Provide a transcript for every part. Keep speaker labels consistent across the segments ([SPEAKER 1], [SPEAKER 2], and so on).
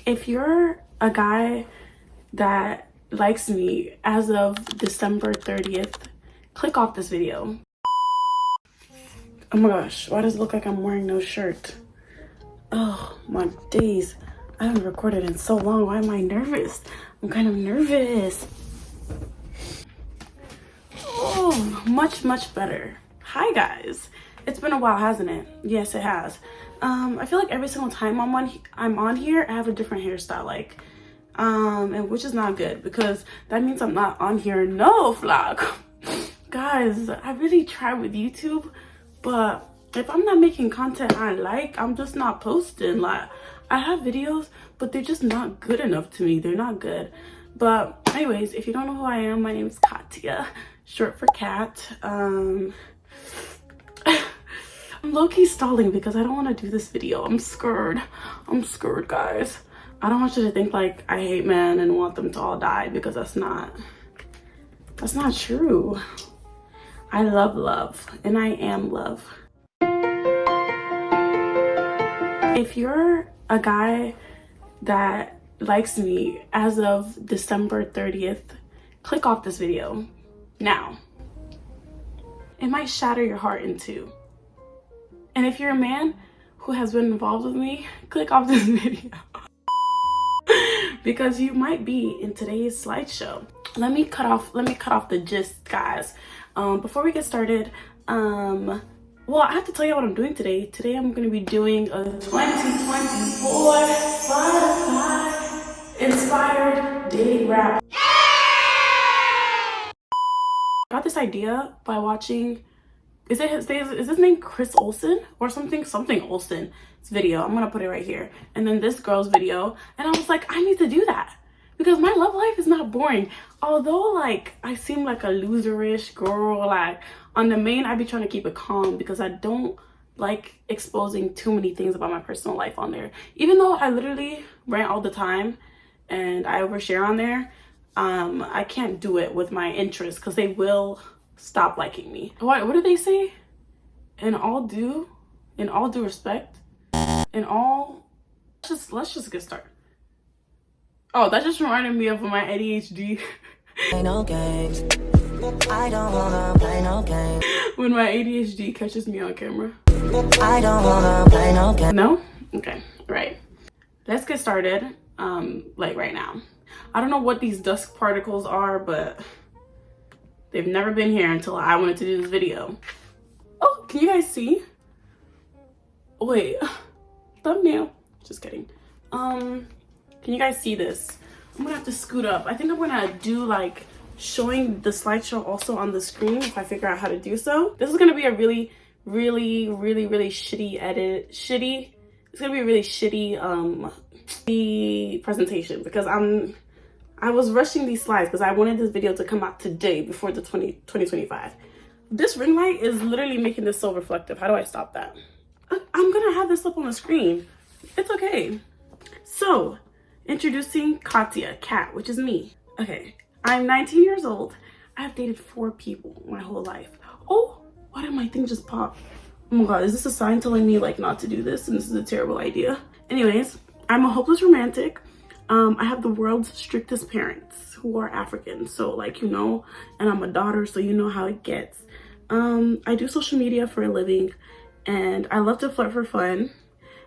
[SPEAKER 1] If you're a guy that likes me as of December 30th, click off this video. Oh my gosh, why does it look like I'm wearing no shirt? Oh my days, I haven't recorded in so long. Why am I nervous? I'm kind of nervous. Oh, much better. Hi guys. It's been a while, hasn't it? Yes, it has. I feel like every single time I'm on here, I have a different hairstyle, and which is not good because that means I'm not on here no vlog. Guys, I really try with YouTube, but if I'm not making content I like, I'm just not posting. Like, I have videos, but they're just not good enough to me. They're not good. But anyways, if you don't know who I am, my name is Katia, short for Kat. I'm low-key stalling because I don't want to do this video. I'm scared, guys. I don't want you to think like I hate men and want them to all die, because that's not true. I love love, and I am love. If you're a guy that likes me as of December 30th, click off this video now. It might shatter your heart in two. And if you're a man who has been involved with me, click off this video. Because you might be in today's slideshow. Let me cut off the gist, guys. Before we get started, well, I have to tell you what I'm doing today. Today I'm going to be doing a 2024 Spotify inspired dating rap. I got this idea by watching, is his name Chris Olsen or something Olsen's video. I'm gonna put it right here, and then this girl's video, and I was like, I need to do that because my love life is not boring. Although like I seem like a loserish girl, like on the main I be trying to keep it calm because I don't like exposing too many things about my personal life on there. Even though I literally rant all the time and I overshare on there, I can't do it with my interests because they will stop liking me. What do they say? In all due respect, let's just get started. Oh, that just reminded me of my ADHD. Play no games. I don't wanna play no games. When my ADHD catches me on camera. I don't wanna play no games. No? Okay, right. Let's get started, like right now. I don't know what these dust particles are, but they've never been here until I wanted to do this video. Oh, can you guys see? Wait, thumbnail. Just kidding. Can you guys see this? I'm gonna have to scoot up. I think I'm gonna do like showing the slideshow also on the screen if I figure out how to do so. This is gonna be a really shitty edit. It's gonna be a really shitty the presentation because I was rushing these slides because I wanted this video to come out today before the 2025. This ring light is literally making this so reflective. How do I stop that? I'm gonna have this up on the screen. It's okay. So, introducing Katia, Kat, which is me. Okay, I'm 19 years old. I have dated 4 people my whole life. Oh, why did my thing just pop? Oh my god, is this a sign telling me like not to do this and this is a terrible idea? Anyways, I'm a hopeless romantic. I have the world's strictest parents who are African, so like, you know, and I'm a daughter, so you know how it gets. I do social media for a living, and I love to flirt for fun,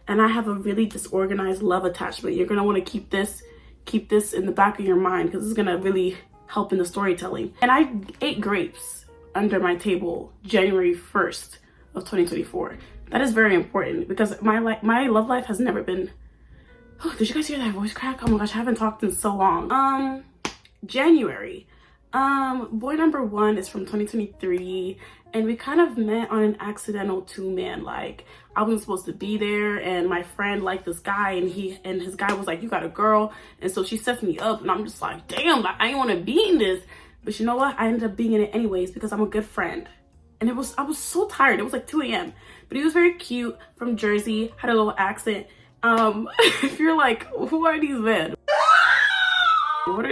[SPEAKER 1] and I have a really disorganized love attachment. You're gonna want to keep this in the back of your mind because it's gonna really help in the storytelling. And I ate grapes under my table January 1st of 2024. That is very important because my love life has never been. Oh, did you guys hear that voice crack? Oh my gosh, I haven't talked in so long. January. Boy number 1 is from 2023, and we kind of met on an accidental 2-man. Like, I wasn't supposed to be there, and my friend liked this guy, and his guy was like, you got a girl, and so she sets me up, and I'm just like, damn, like, I didn't want to be in this, but you know what? I ended up being in it anyways because I'm a good friend. And I was so tired. It was like 2 a.m. But he was very cute, from Jersey, had a little accent. If you're like, who are these men? What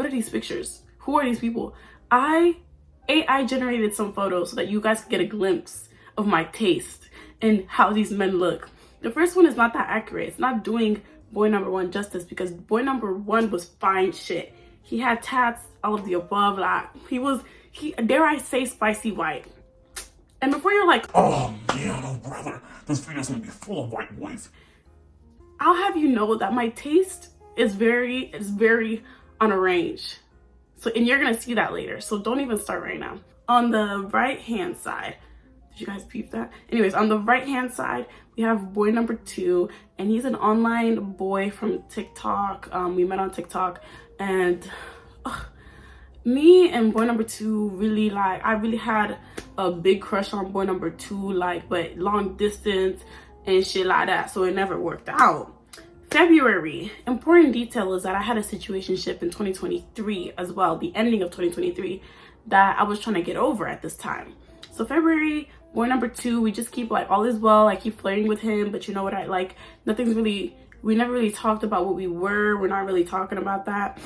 [SPEAKER 1] are these pictures? Who are these people? I generated some photos so that you guys could get a glimpse of my taste and how these men look. The first one is not that accurate. It's not doing boy number one justice, because boy number one was fine shit. He had tats, all of the above. Like he dare I say, spicy white. And before you're like, oh man, oh brother, this video's gonna be full of white boys, I'll have you know that my taste is very on a range. So, and you're gonna see that later. So don't even start right now. On the right hand side, did you guys peep that? Anyways, on the right hand side, we have boy number two, and he's an online boy from TikTok. We met on TikTok, and me and boy number two really, like, I really had a big crush on boy number two, like, but long distance and shit like that, so it never worked out. February, important detail is that I had a situationship in 2023 as well, the ending of 2023, that I was trying to get over at this time. So February, boy number two, we just keep, like, all is well. I keep flirting with him, but you know what, I like, nothing's really, we never really talked about what we we're not really talking about that.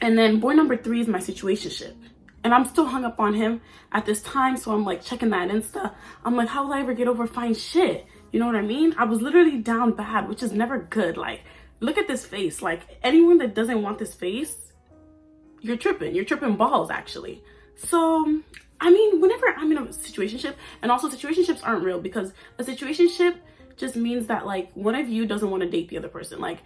[SPEAKER 1] And then boy number three is my situationship, and I'm still hung up on him at this time. So I'm like checking that Insta. I'm like, how will I ever get over fine shit? You know what I mean? I was literally down bad, which is never good. Like, look at this face. Like, anyone that doesn't want this face, you're tripping. You're tripping balls, actually. So, I mean, whenever I'm in a situationship, and also situationships aren't real, because a situationship just means that, like, one of you doesn't want to date the other person. Like,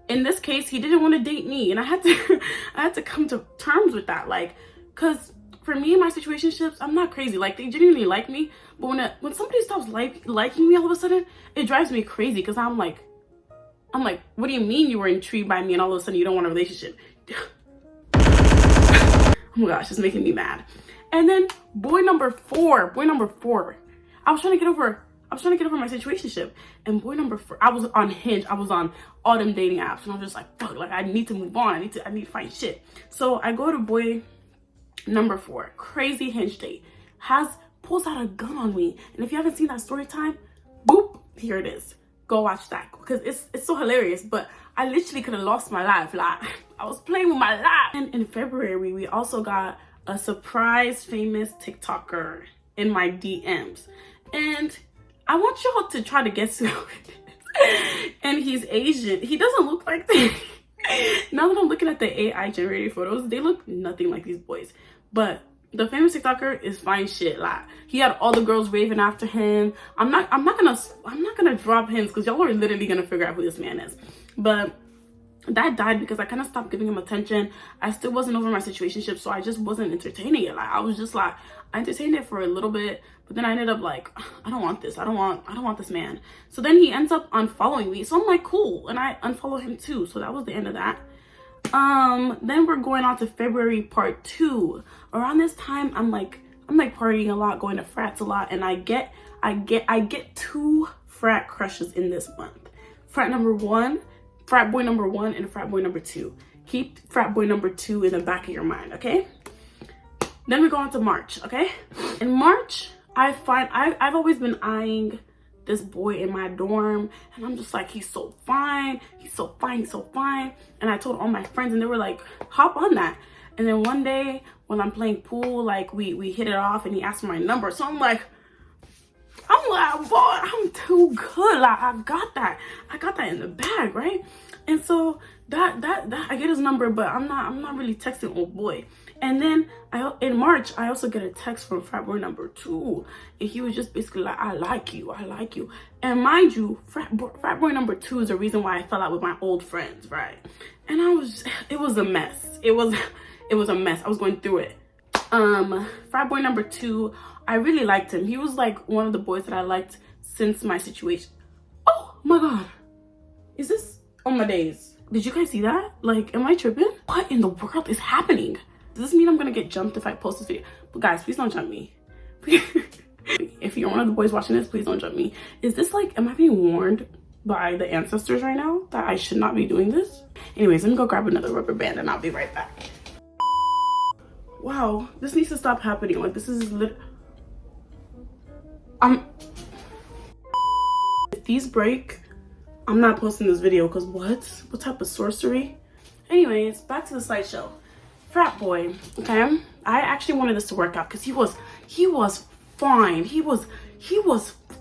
[SPEAKER 1] in this case, he didn't want to date me, and I had to come to terms with that. Like, because for me and my situationships, I'm not crazy. Like, they genuinely like me, but when somebody stops liking me all of a sudden, it drives me crazy, because I'm like, what do you mean you were intrigued by me and all of a sudden you don't want a relationship? Oh my gosh, it's making me mad. And then boy number four, I was trying to get over my situationship, and boy number four, I was on Hinge, I was on all them dating apps, and I was just like, fuck, like, I need to move on, I need to find shit. So I go to boy number four, crazy Hinge date, pulls out a gun on me, and if you haven't seen that story time, boop, here it is. Go watch that, because it's so hilarious. But I literally could have lost my life. Like, I was playing with my life. And in February, we also got a surprise famous TikToker in my DMs, and I want y'all to try to guess who it is. And he's Asian. He doesn't look like this. Now that I'm looking at the AI generated photos, they look nothing like these boys. But the famous TikToker is fine shit. Like, he had all the girls raving after him. I'm not gonna drop hints, because y'all are literally gonna figure out who this man is. But that died because I kind of stopped giving him attention. I still wasn't over my situationship, so I just wasn't entertaining it. Like, I was just like, I entertained it for a little bit, but then I ended up like, I don't want this. I don't want this man. So then he ends up unfollowing me. So I'm like, cool, and I unfollow him too. So that was the end of that. Then we're going on to February part 2. Around this time, I'm like partying a lot, going to frats a lot, and I get 2 frat crushes in this month. Frat boy number 1 and frat boy number 2. Keep frat boy number 2 in the back of your mind, okay? Then we go on to March, okay? In March, I've always been eyeing this boy in my dorm, and I'm just like, he's so fine, he's so fine. And I told all my friends, and they were like, hop on that. And then one day when I'm playing pool, like, we hit it off, and he asked for my number. So I'm like, boy, I'm too good. Like, I got that in the bag, right? And so that I get his number, but I'm not really texting old boy. And then in March, I also get a text from frat boy number 2, and he was just basically like, I like you. And mind you, frat boy number 2 is the reason why I fell out with my old friends, right? And it was a mess. It was a mess. I was going through it. Frat boy number 2, I really liked him. He was like one of the boys that I liked since my situation. Oh my God, is this? Oh my days, did you guys see that? Like, am I tripping? What in the world is happening? Does this mean I'm gonna get jumped if I post this video? But guys, please don't jump me. If you're one of the boys watching this, please don't jump me. Is this like, am I being warned by the ancestors right now that I should not be doing this? Anyways, let me go grab another rubber band and I'll be right back. Wow, this needs to stop happening. Like, this is if these break, I'm not posting this video, because what type of sorcery? Anyways, back to the slideshow. Frat boy, okay? I actually wanted this to work out because he was fine. He was,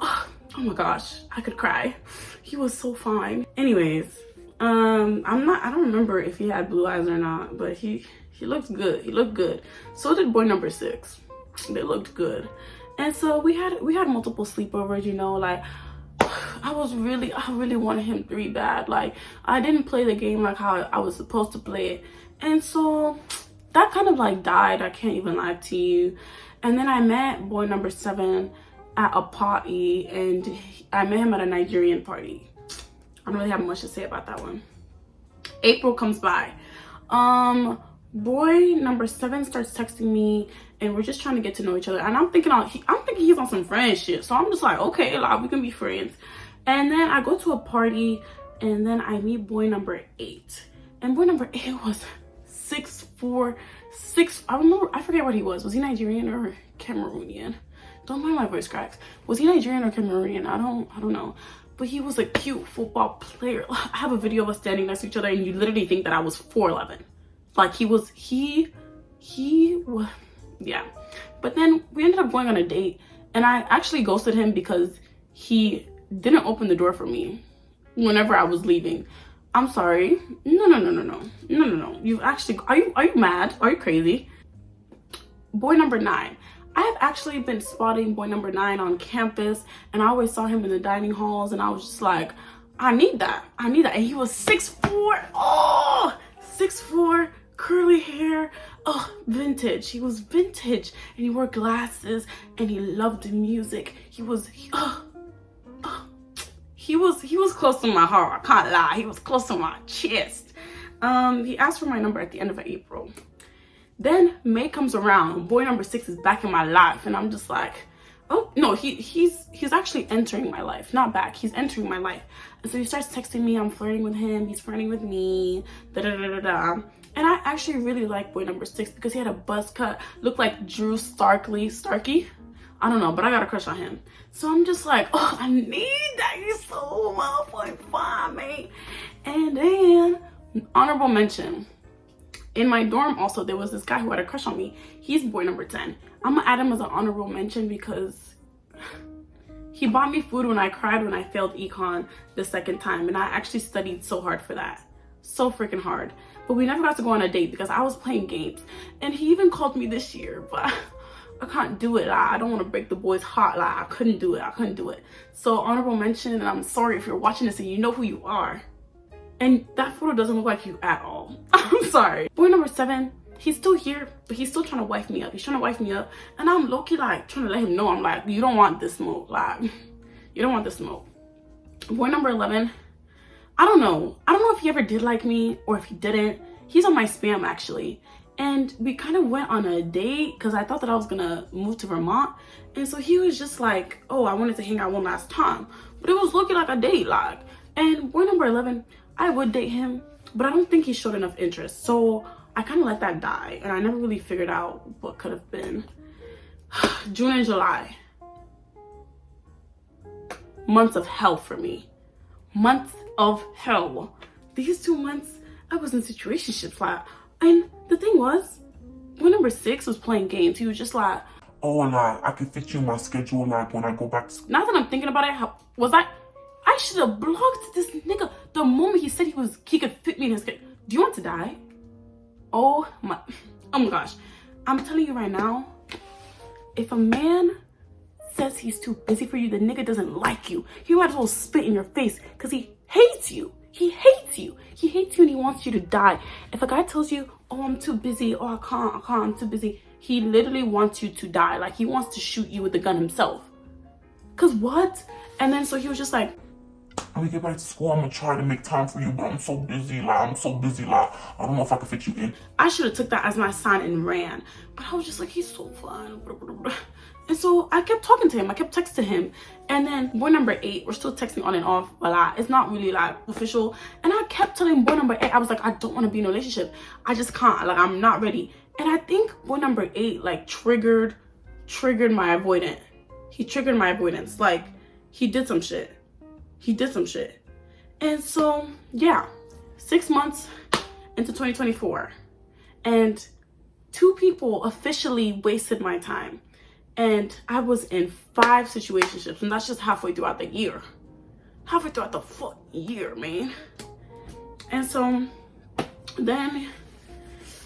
[SPEAKER 1] oh my gosh, I could cry. He was so fine. Anyways, I don't remember if he had blue eyes or not, but he looked good. He looked good. So did boy number 6. They looked good. And so we had multiple sleepovers, you know, like I really wanted him 3 bad. Like I didn't play the game like how I was supposed to play it. And so that kind of like died, I can't even lie to you. And then I met boy number 7 at a party, and I met him at a Nigerian party. I don't really have much to say about that one. April comes by. Boy number 7 starts texting me, and we're just trying to get to know each other. And I'm thinking he's on some friend shit. So I'm just like, okay, like we can be friends. And then I go to a party, and then I meet boy number 8. And boy number 8 was 6'4", I forget what he was. Was he Nigerian or Cameroonian? Don't mind my voice cracks. Was he Nigerian or Cameroonian? I don't know. But he was a cute football player. I have a video of us standing next to each other, and you literally think that I was 4'11". Like he was, yeah. But then we ended up going on a date, and I actually ghosted him because he didn't open the door for me whenever I was leaving. I'm sorry. No. You've actually, are you mad? Are you crazy? Boy number 9. I have actually been spotting boy number 9 on campus, and I always saw him in the dining halls, and I was just like, I need that. And he was 6'4". Oh, 6'4", curly hair. Oh, vintage. He was vintage, and he wore glasses, and he loved music. He was close to my heart. I can't lie. He was close to my chest. He asked for my number at the end of April. Then May comes around. Boy number 6 is back in my life, and I'm just like, oh no, he's actually entering my life, not back. He's entering my life. And so he starts texting me. I'm flirting with him. He's flirting with me. And I actually really like boy number 6 because he had a buzz cut, looked like Drew Starkey. I don't know, but I got a crush on him. So I'm just like, oh, I need that. He's so motherfucking fine, mate. And then honorable mention. In my dorm also, there was this guy who had a crush on me. He's boy number 10. I'm gonna add him as an honorable mention because he bought me food when I cried when I failed econ the 2nd time. And I actually studied so hard for that. So freaking hard. But we never got to go on a date because I was playing games. And he even called me this year, but I can't do it. I don't want to break the boy's heart. Like, I couldn't do it. So honorable mention, and I'm sorry if you're watching this and you know who you are. And that photo doesn't look like you at all. I'm sorry. Boy number 7, he's still here, but he's still trying to wife me up. And I'm low-key like trying to let him know, I'm like, you don't want this smoke. Like, you don't want this smoke. Boy number 11, I don't know if he ever did like me or if he didn't. He's on my spam actually. And we kind of went on a date because I thought that I was gonna move to Vermont. And so he was just like, oh, I wanted to hang out one last time. But it was looking like a date, like. And boy number 11, I would date him, but I don't think he showed enough interest. So I kind of let that die, and I never really figured out what could have been. June and July. Months of hell for me. Months of hell. These 2 months, I was in situationships, like, and the thing was, when number 6 was playing games, he was just like,
[SPEAKER 2] oh, like, I can fit you in my schedule, like, when I go back to school.
[SPEAKER 1] Now that I'm thinking about it, I should have blocked this nigga the moment he said he could fit me in his schedule. Do you want to die? Oh my gosh. I'm telling you right now, if a man says he's too busy for you, the nigga doesn't like you. He might as well spit in your face because he hates you. He hates you and he wants you to die. If a guy tells you, oh, I'm too busy, oh, I can't, I'm too busy, he literally wants you to die. Like, he wants to shoot you with the gun himself. Cause what? And then so he was just like,
[SPEAKER 2] when we get back to school, I'm gonna try to make time for you, but I'm so busy, like, I don't know if I can fit you in.
[SPEAKER 1] I should have took that as my sign and ran. But I was just like, he's so fun. And so I kept talking to him. I kept texting him. And then boy number 8, we're still texting on and off. But it's not really like official. And I kept telling boy number 8, I was like, I don't want to be in a relationship. I just can't. Like, I'm not ready. And I think boy number 8 like triggered my avoidant. He triggered my avoidance. Like, he did some shit. And so, yeah, 6 months into 2024. And 2 people officially wasted my time. And I was in 5 situationships, and that's just halfway throughout the year. Halfway throughout the fucking year, man. And so then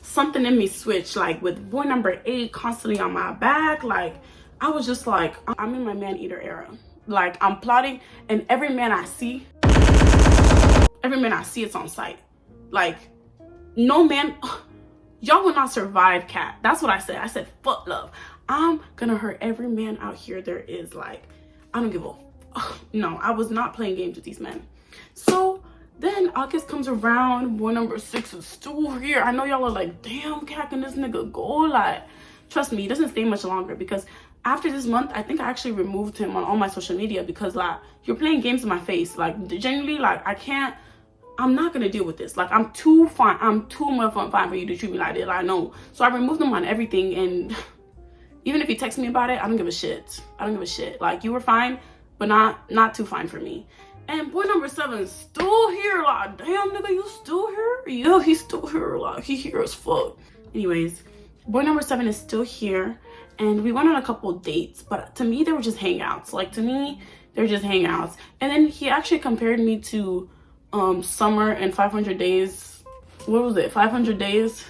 [SPEAKER 1] something in me switched, like with boy number 8 constantly on my back. Like I was just like, I'm in my man eater era. Like I'm plotting, and every man I see it's on sight. Like no man, y'all will not survive, cat. That's what I said. I said, fuck love. I'm gonna hurt every man out here there is. Like, I don't give a no, I was not playing games with these men. So then August comes around, boy number 6 is still here. I know y'all are like, damn, cat, can this nigga go? Like, trust me, he doesn't stay much longer, because after this month, I think I actually removed him on all my social media, because like, you're playing games in my face. Like, genuinely, like, I'm not gonna deal with this. Like, I'm too much fine for you to treat me like this. I know. So I removed him on everything, and even if he texts me about it, I don't give a shit. I don't give a shit. Like, you were fine, but not too fine for me. And boy number 7 is still here. Like, damn, nigga, you still here? Yeah, he's still here. Like, he here as fuck. Anyways, boy number 7 is still here, and we went on a couple dates, but to me, they were just hangouts. Like, to me, they're just hangouts. And then he actually compared me to Summer and 500 Days. What was it? 500 Days?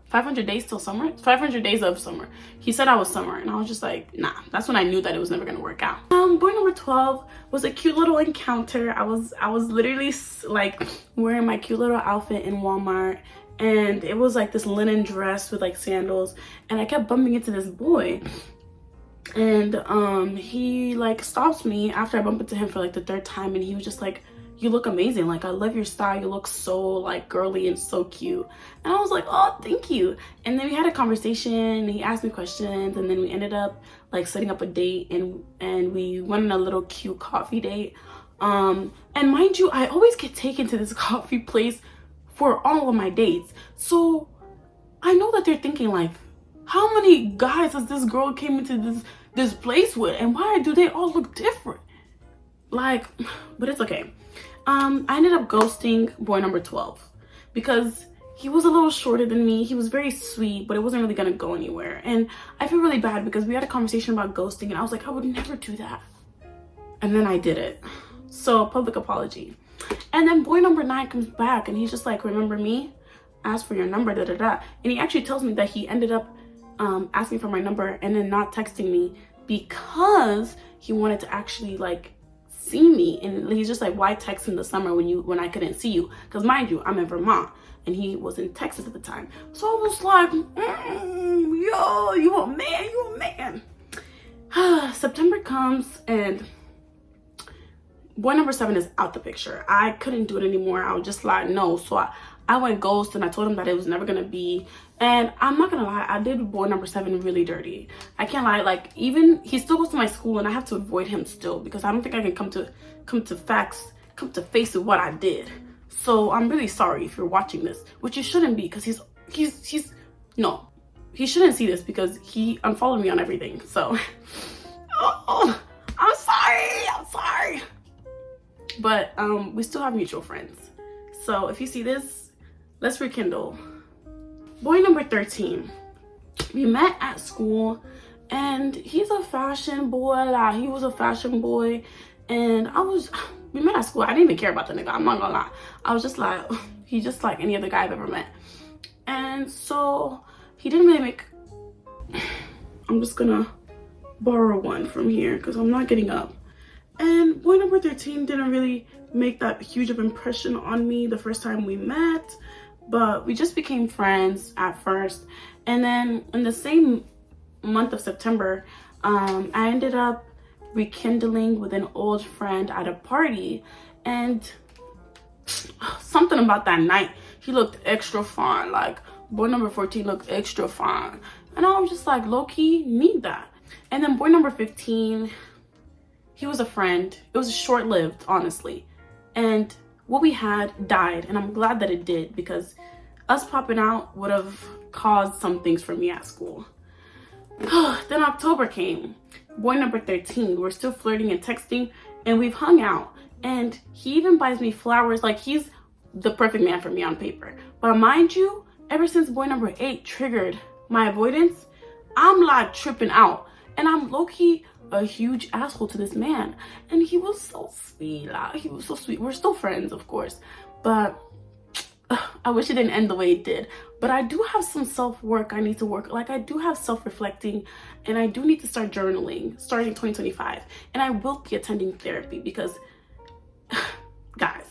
[SPEAKER 1] 500 Days till Summer? 500 Days of Summer. He said I was Summer, and I was just like, nah. That's when I knew that it was never gonna work out. Boy number 12 was a cute little encounter. I was literally like wearing my cute little outfit in Walmart, and it was like this linen dress with like sandals, and I kept bumping into this boy, and he like stops me after I bump into him for like the 3rd time, and he was just like, you look amazing. Like, I love your style. You look so like girly and so cute. And I was like, oh, thank you. And then we had a conversation. He asked me questions, and then we ended up like setting up a date, and we went on a little cute coffee date. And mind you, I always get taken to this coffee place for all of my dates. So I know that they're thinking like, how many guys has this girl came into this place with, and why do they all look different? Like, but it's okay. I ended up ghosting boy number 12 because he was a little shorter than me. He was very sweet, but it wasn't really gonna go anywhere. And I feel really bad because we had a conversation about ghosting, and I was like, I would never do that. And then I did it. So, public apology. And then boy number 9 comes back, and he's just like, remember me? Ask for your number, da da da. And he actually tells me that he ended up asking for my number and then not texting me because he wanted to actually like see me. And he's just like, why text in the summer when I couldn't see you? Because mind you, I'm in Vermont and he was in Texas at the time. So I was like, yo, you a man. September comes, and boy number 7 is out the picture. I couldn't do it anymore. I was just like, no. So I went ghost, and I told him that it was never gonna be. And I'm not gonna lie, I did boy number 7 really dirty. I can't lie. Like, even he still goes to my school, and I have to avoid him still because I don't think I can come to face with what I did. So I'm really sorry if you're watching this, which you shouldn't be, because he shouldn't see this because he unfollowed me on everything. So oh, I'm sorry. But we still have mutual friends. So if you see this, let's rekindle. Boy number 13, we met at school, and he's a fashion boy. Like, he was a fashion boy, and we met at school. I didn't even care about the nigga, I'm not gonna lie. I was just like, he's just like any other guy I've ever met. And so he didn't really make, I'm just gonna borrow one from here because I'm not getting up. And boy number 13 didn't really make that huge of impression on me the first time we met, but we just became friends at first. And then in the same month of September, I ended up rekindling with an old friend at a party, and something about that night, he looked extra fine. Like, boy number 14 looked extra fine, and I was just like, low-key need that. And then boy number 15, he was a friend. It was short-lived, honestly, and what we had died, and I'm glad that it did, because us popping out would have caused some things for me at school. Then October came. Boy number 13, we're still flirting and texting, and we've hung out, and he even buys me flowers. Like, he's the perfect man for me on paper. But mind you, ever since boy number 8 triggered my avoidance, I'm like tripping out, and I'm low-key a huge asshole to this man, and he was so sweet. Like, he was so sweet. We're still friends, of course, but I wish it didn't end the way it did. But I do have some self-work I need to work. Like, I do have self-reflecting, and I do need to start journaling starting 2025. And I will be attending therapy because, guys,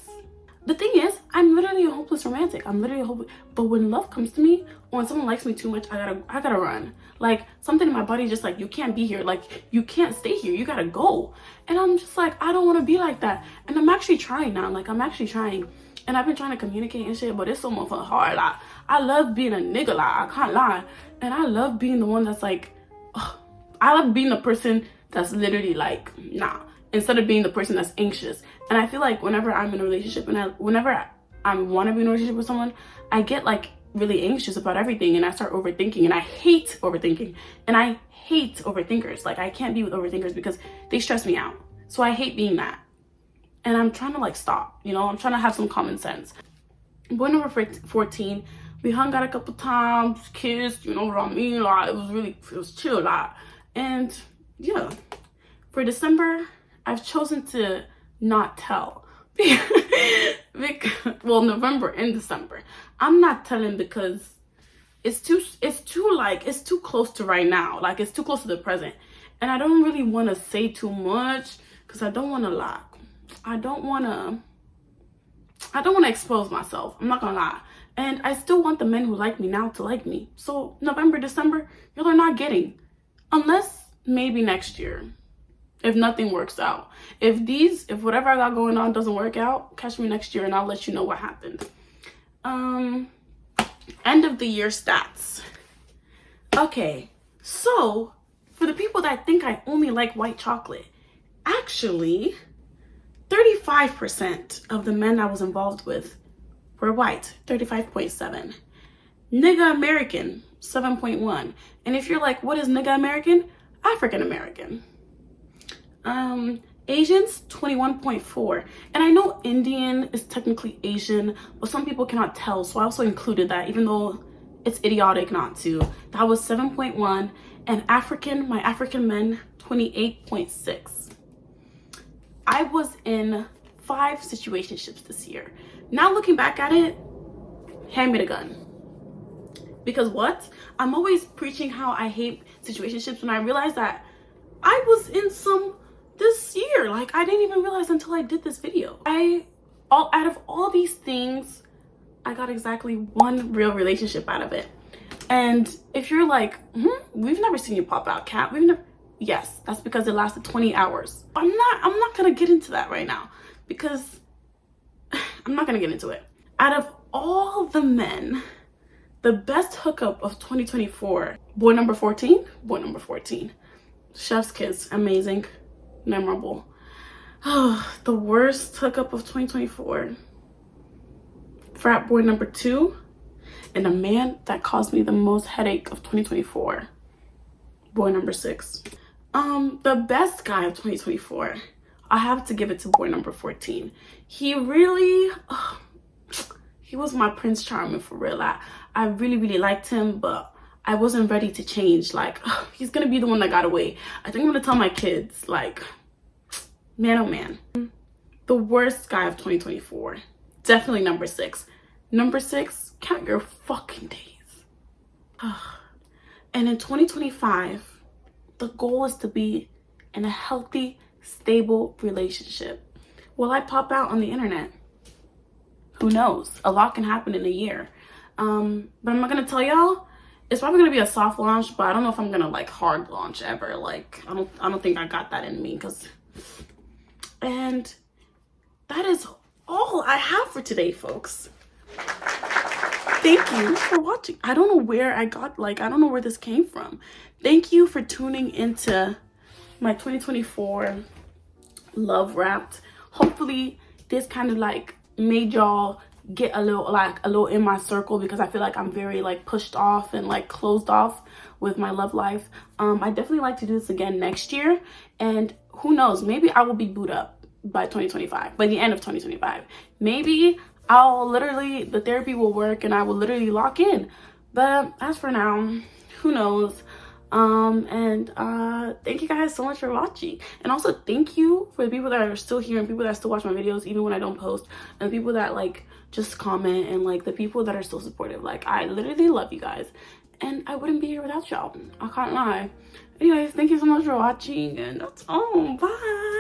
[SPEAKER 1] the thing is, I'm literally a hopeless romantic. I'm literally a hopeless. But when love comes to me, or when someone likes me too much, I gotta run. Like, something in my body is just like, you can't be here. Like, you can't stay here. You gotta go. And I'm just like, I don't want to be like that. And I'm actually trying now. Like, I'm actually trying. And I've been trying to communicate and shit, but it's so motherfucking hard. Like, I love being a nigga, like, I can't lie. And I love being the one that's like, ugh. I love being the person that's literally like, nah, instead of being the person that's anxious. And I feel like whenever I'm in a relationship and whenever I want to be in a relationship with someone, I get like really anxious about everything, and I start overthinking, and I hate overthinking. And I hate overthinkers. Like, I can't be with overthinkers because they stress me out. So I hate being that. And I'm trying to like stop, you know, I'm trying to have some common sense. Boy number 14, we hung out a couple times, kissed, you know what I mean? Like, it was chill, like. And yeah, for December, I've chosen to not tell. Well, November and December, I'm not telling because it's too close to right now. Like, it's too close to the present. And I don't really want to say too much because I don't want to lie. I don't want to expose myself. I'm not gonna lie. And I still want the men who like me now to like me. So November, December, y'all are not getting. Unless maybe next year. If nothing works out. If whatever I got going on doesn't work out, catch me next year and I'll let you know what happened. End of the year stats. Okay, so for the people that think I only like white chocolate, actually 35% of the men I was involved with were white, 35.7. Nigga American, 7.1. And if you're like, what is nigga American? African American. Asians, 21.4. And I know Indian is technically Asian, but some people cannot tell, so I also included that, even though it's idiotic not to. That was 7.1. And my African men, 28.6. I was in 5 situationships this year. Now looking back at it, hand me the gun. Because what? I'm always preaching how I hate situationships when I realized that I was in some this year. Like, I didn't even realize until I did this video. Out of all these things, I got exactly 1 real relationship out of it. And if you're like, we've never seen you pop out, Kat. Yes, that's because it lasted 20 hours. I'm not gonna get into that right now because I'm not gonna get into it. Out of all the men, the best hookup of 2024, boy number 14. Chef's kiss, amazing, memorable. The worst hookup of 2024, frat boy number 2, and a man that caused me the most headache of 2024, boy number 6. The best guy of 2024, I have to give it to boy number 14. He really, he was my Prince Charming for real. I really, really liked him, but I wasn't ready to change. Like, he's gonna be the one that got away. I think I'm gonna tell my kids, like, man, oh man. The worst guy of 2024, definitely number 6. Number 6, count your fucking days. And in 2025, the goal is to be in a healthy, stable relationship. Will I pop out on the internet? Who knows? A lot can happen in a year. But I'm not gonna tell y'all. It's probably gonna be a soft launch, but I don't know if I'm gonna like hard launch ever. Like, I don't think I got that in me, and that is all I have for today, folks. Thank you for watching. I don't know where I don't know where this came from. Thank you for tuning into my 2024 Love Wrapped. Hopefully this kind of like made y'all get a little in my circle, because I feel like I'm very like pushed off and like closed off with my love life. I definitely like to do this again next year, and who knows, maybe I will be booed up by 2025, by the end of 2025. Maybe the therapy will work and I will literally lock in. But as for now, who knows? Thank you guys so much for watching, and also thank you for the people that are still here and people that still watch my videos even when I don't post, and the people that like just comment, and like the people that are still supportive. Like, I literally love you guys, and I wouldn't be here without y'all. I can't lie. Anyways, thank you so much for watching, and that's all. Bye.